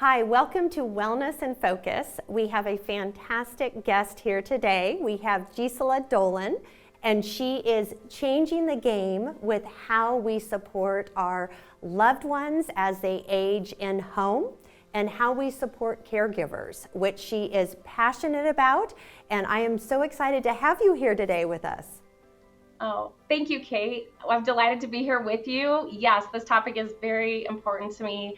Hi, welcome to Wellness in Focus. We have a fantastic guest here today. We have Jisella Dolan, and she is changing the game with how we support our loved ones as they age in home and how we support caregivers, which she is passionate about. And I am so excited to have you here today with us. Oh, thank you, Kate. I'm delighted to be here with you. Yes, this topic is very important to me,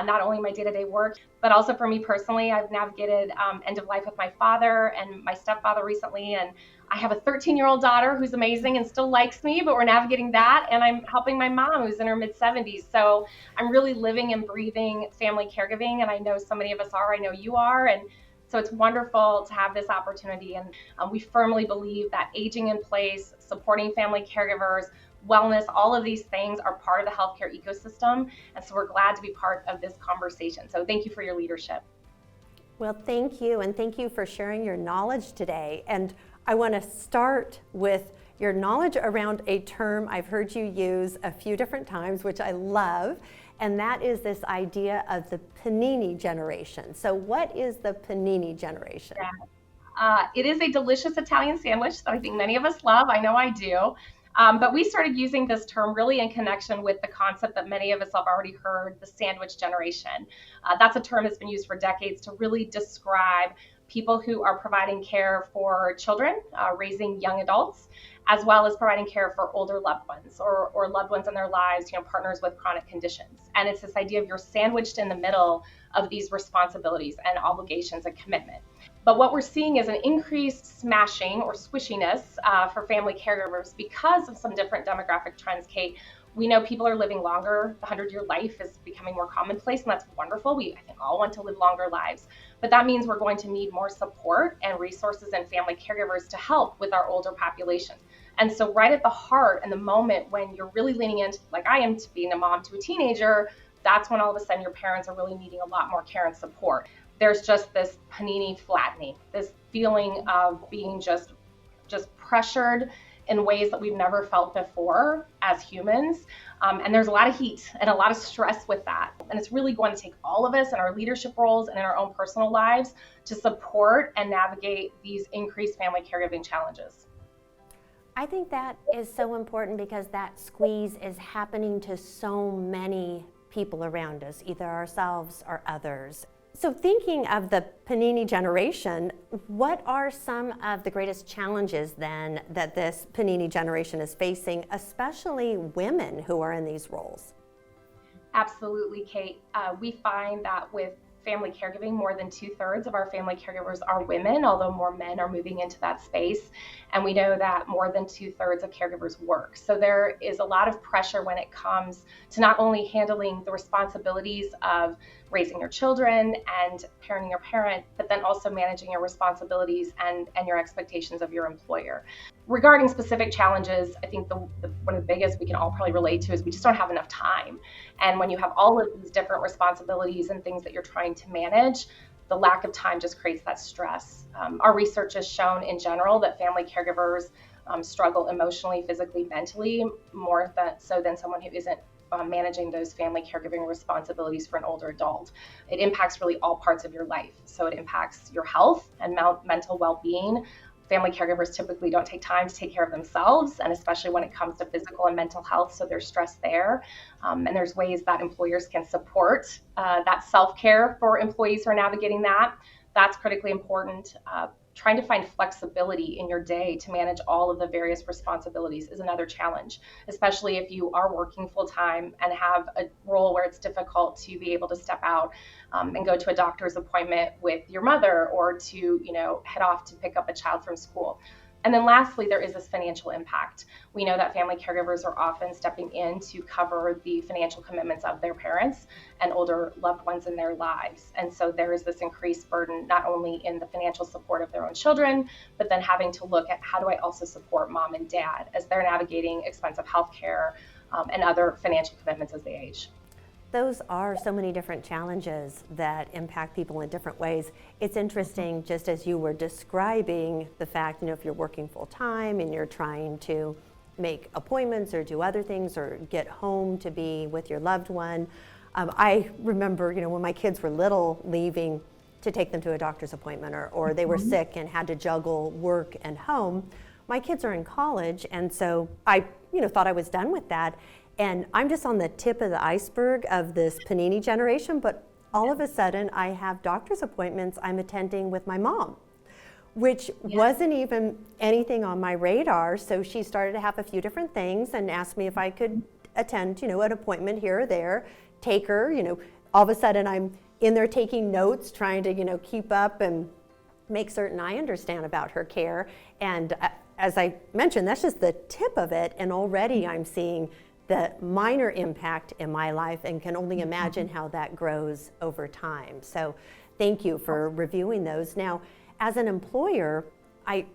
not only my day-to-day work, but also for me personally. I've navigated end of life with my father and my stepfather recently, and I have a 13-year-old daughter who's amazing and still likes me, but we're navigating that, and I'm helping my mom who's in her mid-70s. So I'm really living and breathing family caregiving, and I know so many of us are. I know you are, and so it's wonderful to have this opportunity, and we firmly believe that aging in place, supporting family caregivers, wellness, all of these things are part of the healthcare ecosystem, and so we're glad to be part of this conversation. So thank you for your leadership. Well, thank you, and thank you for sharing your knowledge today. And I want to start with your knowledge around a term I've heard you use a few different times, which I love, and that is this idea of the Panini Generation. So what is the Panini Generation? Yeah. It is a delicious Italian sandwich that I think many of us love. I know I do. But we started using this term really in connection with the concept that many of us have already heard, the sandwich generation. That's a term that's been used for decades to really describe people who are providing care for children, raising young adults, as well as providing care for older loved ones or loved ones in their lives, partners with chronic conditions. And it's this idea of you're sandwiched in the middle of these responsibilities and obligations and commitment. But what we're seeing is an increased smashing or squishiness for family caregivers because of some different demographic trends, Kate. We know people are living longer. The 100-year life is becoming more commonplace, and that's wonderful. I think all want to live longer lives. But that means we're going to need more support and resources and family caregivers to help with our older population. And so right at the heart and the moment when you're really leaning into, like I am, to being a mom to a teenager, that's when all of a sudden your parents are really needing a lot more care and support. There's just this panini flattening, this feeling of being just pressured in ways that we've never felt before as humans. And there's a lot of heat and a lot of stress with that. And it's really going to take all of us in our leadership roles and in our own personal lives to support and navigate these increased family caregiving challenges. I think that is so important because that squeeze is happening to so many people around us, either ourselves or others. So thinking of the Panini Generation, what are some of the greatest challenges then that this Panini Generation is facing, especially women who are in these roles? Absolutely, Kate. We find that with family caregiving, more than 2/3 of our family caregivers are women, although more men are moving into that space. And we know that more than 2/3 of caregivers work. So there is a lot of pressure when it comes to not only handling the responsibilities of raising your children and parenting your parent, but then also managing your responsibilities and your expectations of your employer. Regarding specific challenges, I think one of the biggest we can all probably relate to is we just don't have enough time. And when you have all of these different responsibilities and things that you're trying to manage, the lack of time just creates that stress. Our research has shown in general that family caregivers struggle emotionally, physically, mentally, more so than someone who isn't managing those family caregiving responsibilities for an older adult. It impacts really all parts of your life. So it impacts your health and mental well-being. Family caregivers typically don't take time to take care of themselves, and especially when it comes to physical and mental health, so there's stress there. And there's ways that employers can support that self-care for employees who are navigating that. That's critically important. Trying to find flexibility in your day to manage all of the various responsibilities is another challenge, especially if you are working full-time and have a role where it's difficult to be able to step out and go to a doctor's appointment with your mother or to, head off to pick up a child from school. And then lastly, there is this financial impact. We know that family caregivers are often stepping in to cover the financial commitments of their parents and older loved ones in their lives. And so there is this increased burden, not only in the financial support of their own children, but then having to look at how do I also support mom and dad as they're navigating expensive healthcare and other financial commitments as they age. Those are so many different challenges that impact people in different ways. It's interesting, just as you were describing the fact, if you're working full time and you're trying to make appointments or do other things or get home to be with your loved one, I remember, when my kids were little, leaving to take them to a doctor's appointment, or they were sick and had to juggle work and home. My kids are in college, and so I, thought I was done with that. And I'm just on the tip of the iceberg of this Panini Generation, but all of a sudden I have doctor's appointments I'm attending with my mom, which wasn't even anything on my radar. So she started to have a few different things and asked me if I could attend, an appointment here or there, take her, all of a sudden I'm in there taking notes, trying to, keep up and make certain I understand about her care. And as I mentioned, that's just the tip of it. And already I'm seeing the minor impact in my life and can only imagine how that grows over time. So thank you for reviewing those. Now, as an employer, I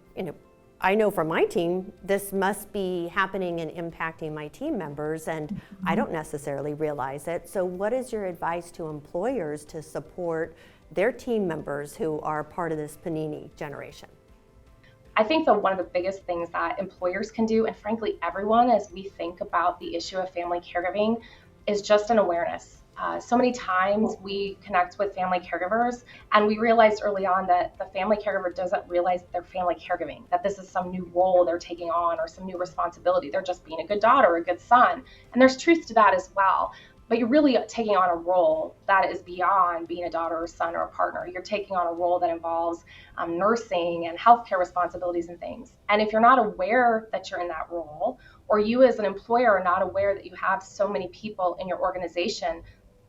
know from my team, this must be happening and impacting my team members, and I don't necessarily realize it. So what is your advice to employers to support their team members who are part of this Panini Generation? I think that one of the biggest things that employers can do, and frankly everyone, as we think about the issue of family caregiving, is just an awareness. So many times we connect with family caregivers and we realized early on that the family caregiver doesn't realize that they're family caregiving, that this is some new role they're taking on or some new responsibility. They're just being a good daughter or a good son. And there's truth to that as well. But you're really taking on a role that is beyond being a daughter or son or a partner. You're taking on a role that involves nursing and healthcare responsibilities and things. And if you're not aware that you're in that role, or you as an employer are not aware that you have so many people in your organization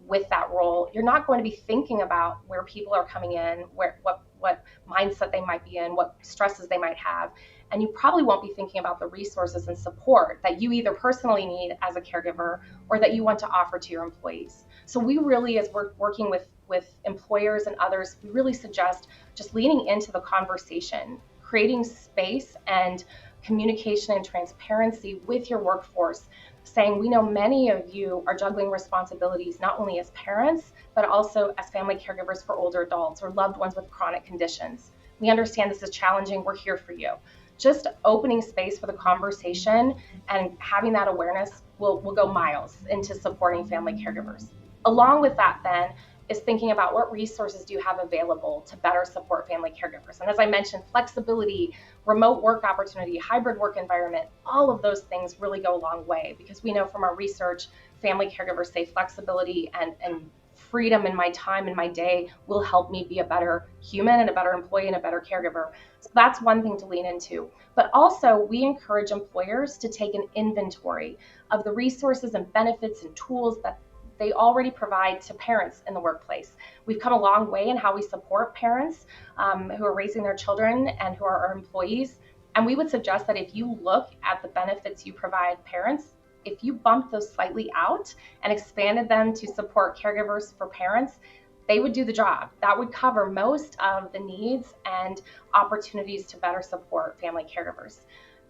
with that role, you're not going to be thinking about where people are coming in, what mindset they might be in, what stresses they might have. And you probably won't be thinking about the resources and support that you either personally need as a caregiver or that you want to offer to your employees. So we really, as we're working with employers and others, we really suggest just leaning into the conversation, creating space and communication and transparency with your workforce, saying, we know many of you are juggling responsibilities not only as parents, but also as family caregivers for older adults or loved ones with chronic conditions. We understand this is challenging. We're here for you. Just opening space for the conversation and having that awareness will go miles into supporting family caregivers. Along with that, then, is thinking about what resources do you have available to better support family caregivers. And as I mentioned, flexibility, remote work opportunity, hybrid work environment, all of those things really go a long way, because we know from our research, family caregivers say flexibility and freedom in my time and my day will help me be a better human and a better employee and a better caregiver. So that's one thing to lean into. But also, we encourage employers to take an inventory of the resources and benefits and tools that they already provide to parents in the workplace. We've come a long way in how we support parents who are raising their children and who are our employees. And we would suggest that if you look at the benefits you provide parents, if you bump those slightly out and expanded them to support caregivers for parents, they would do the job. That would cover most of the needs and opportunities to better support family caregivers.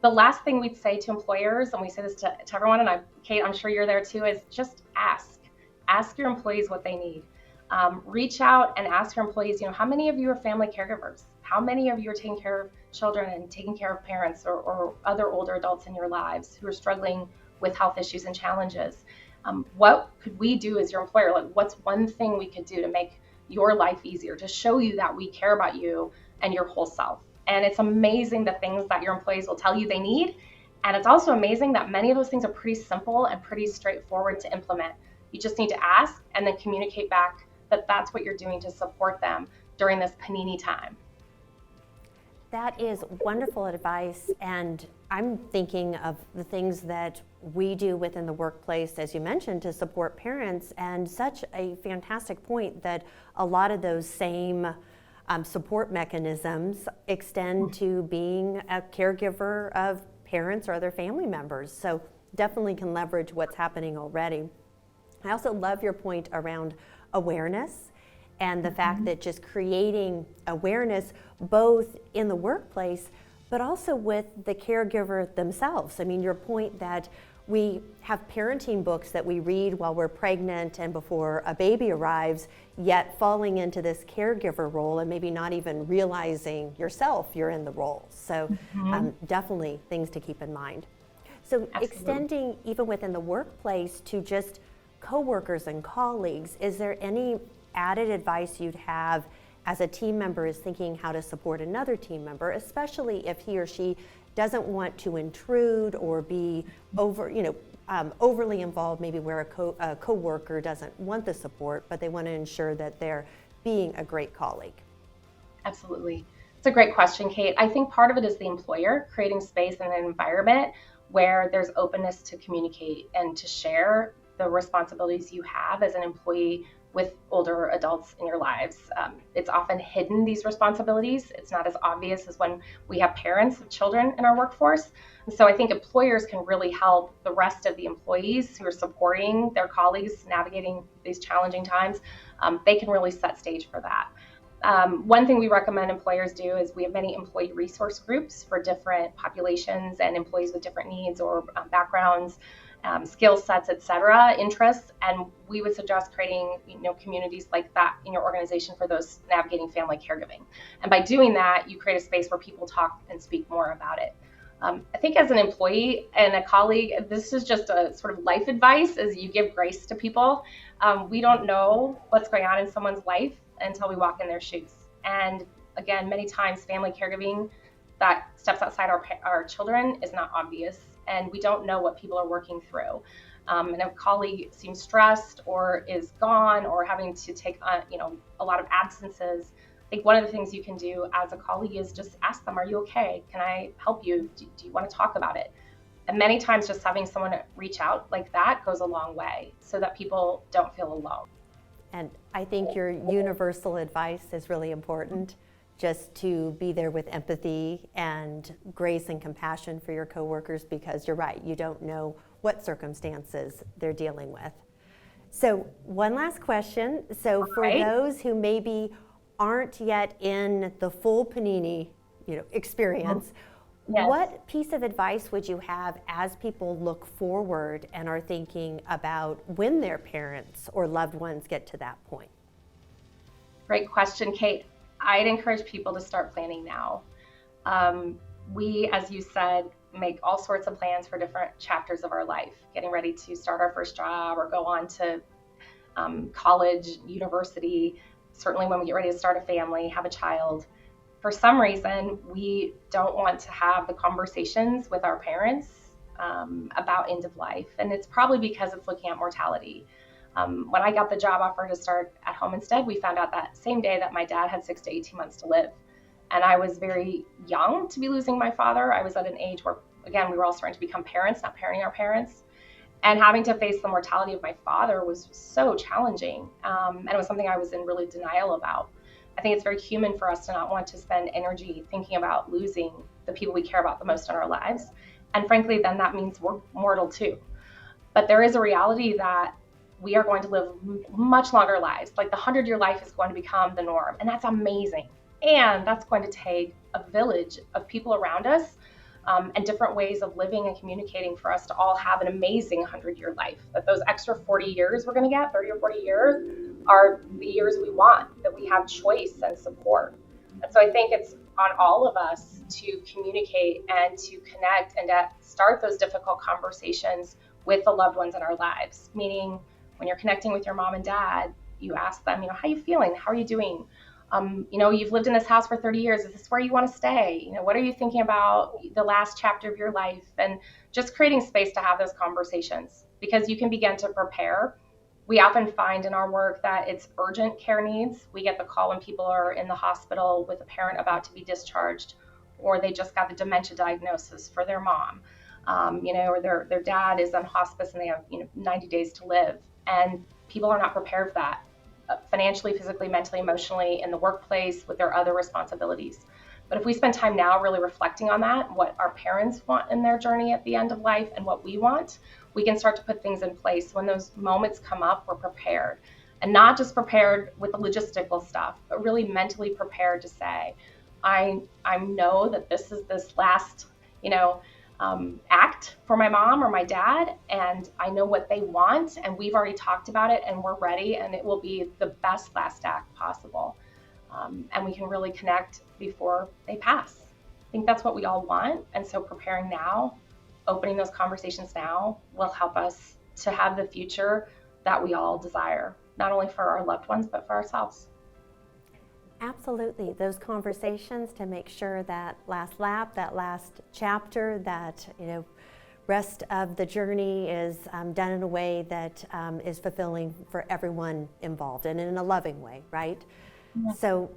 The last thing we'd say to employers, and we say this to everyone, and Kate, I'm sure you're there too, is just ask. Ask your employees what they need. Reach out and ask your employees, how many of you are family caregivers? How many of you are taking care of children and taking care of parents or other older adults in your lives who are struggling with health issues and challenges? What could we do as your employer? Like, what's one thing we could do to make your life easier, to show you that we care about you and your whole self? And it's amazing the things that your employees will tell you they need. And it's also amazing that many of those things are pretty simple and pretty straightforward to implement. You just need to ask and then communicate back that that's what you're doing to support them during this Panini time. That is wonderful advice, and I'm thinking of the things that we do within the workplace, as you mentioned, to support parents, and such a fantastic point that a lot of those same support mechanisms extend to being a caregiver of parents or other family members. So definitely can leverage what's happening already. I also love your point around awareness and the fact that just creating awareness both in the workplace but also with the caregiver themselves. I mean, your point that we have parenting books that we read while we're pregnant and before a baby arrives, yet falling into this caregiver role and maybe not even realizing yourself you're in the role. So definitely things to keep in mind. So Absolutely. Extending even within the workplace to just coworkers and colleagues, is there any added advice you'd have as a team member is thinking how to support another team member, especially if he or she doesn't want to intrude or be overly involved, maybe where a coworker doesn't want the support, but they want to ensure that they're being a great colleague? Absolutely. It's a great question, Kate. I think part of it is the employer creating space and an environment where there's openness to communicate and to share the responsibilities you have as an employee with older adults in your lives. It's often hidden, these responsibilities. It's not as obvious as when we have parents of children in our workforce. And so I think employers can really help the rest of the employees who are supporting their colleagues navigating these challenging times. They can really set stage for that. One thing we recommend employers do is we have many employee resource groups for different populations and employees with different needs or backgrounds, skill sets, et cetera, interests. And we would suggest creating communities like that in your organization for those navigating family caregiving. And by doing that, you create a space where people talk and speak more about it. I think as an employee and a colleague, this is just a sort of life advice as you give grace to people. We don't know what's going on in someone's life until we walk in their shoes. And again, many times family caregiving that steps outside our children is not obvious, and we don't know what people are working through. And if a colleague seems stressed or is gone or having to take a lot of absences, I think one of the things you can do as a colleague is just ask them, are you okay? Can I help you? Do you want to talk about it? And many times just having someone reach out like that goes a long way so that people don't feel alone. And I think your universal advice is really important, just to be there with empathy and grace and compassion for your coworkers, because you're right, you don't know what circumstances they're dealing with. So one last question. So for those who maybe aren't yet in the full Panini experience, Yes. What piece of advice would you have as people look forward and are thinking about when their parents or loved ones get to that point? Great question, Kate. I'd encourage people to start planning now. We, as you said, make all sorts of plans for different chapters of our life, getting ready to start our first job or go on to college, university, certainly when we get ready to start a family, have a child. For some reason, we don't want to have the conversations with our parents about end of life. And it's probably because it's looking at mortality. When I got the job offer to start at home instead, we found out that same day that my dad had 6 to 18 months to live. And I was very young to be losing my father. I was at an age where, again, we were all starting to become parents, not parenting our parents. And having to face the mortality of my father was so challenging. And it was something I was in really denial about. I think it's very human for us to not want to spend energy thinking about losing the people we care about the most in our lives. And frankly, then that means we're mortal too. But there is a reality that we are going to live much longer lives. Like the 100-year life is going to become the norm. And that's amazing. And that's going to take a village of people around us and different ways of living and communicating for us to all have an amazing 100-year life. That those extra 40 years we're going to get, 30 or 40 years, are the years we want, that we have choice and support. And so I think it's on all of us to communicate and to connect and to start those difficult conversations with the loved ones in our lives. Meaning when you're connecting with your mom and dad, you ask them, how are you feeling? How are you doing? You've lived in this house for 30 years. Is this where you want to stay? What are you thinking about the last chapter of your life? And just creating space to have those conversations, because you can begin to prepare. We often find in our work that it's urgent care needs. We get the call when people are in the hospital with a parent about to be discharged, or they just got the dementia diagnosis for their mom, or their dad is on hospice and they have 90 days to live. And people are not prepared for that, financially, physically, mentally, emotionally, in the workplace, with their other responsibilities. But if we spend time now really reflecting on that, what our parents want in their journey at the end of life and what we want, we can start to put things in place. When those moments come up, we're prepared. And not just prepared with the logistical stuff, but really mentally prepared to say, I know that this is this last, act for my mom or my dad, and I know what they want, and we've already talked about it, and we're ready, and it will be the best last act possible. And we can really connect before they pass. I think that's what we all want, and so preparing now, opening those conversations now, will help us to have the future that we all desire, not only for our loved ones, but for ourselves. Absolutely. Those conversations to make sure that last lap, that last chapter, that, rest of the journey is done in a way that is fulfilling for everyone involved and in a loving way, right? Yeah. So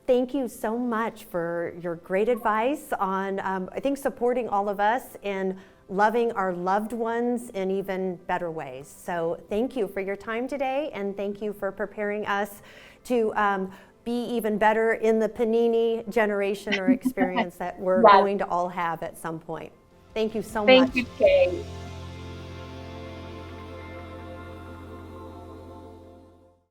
thank you so much for your great advice on, I think, supporting all of us in loving our loved ones in even better ways. So thank you for your time today, and thank you for preparing us to be even better in the Panini generation or experience that we're Yes. going to all have at some point. Thank you so much. Thank you, Kate.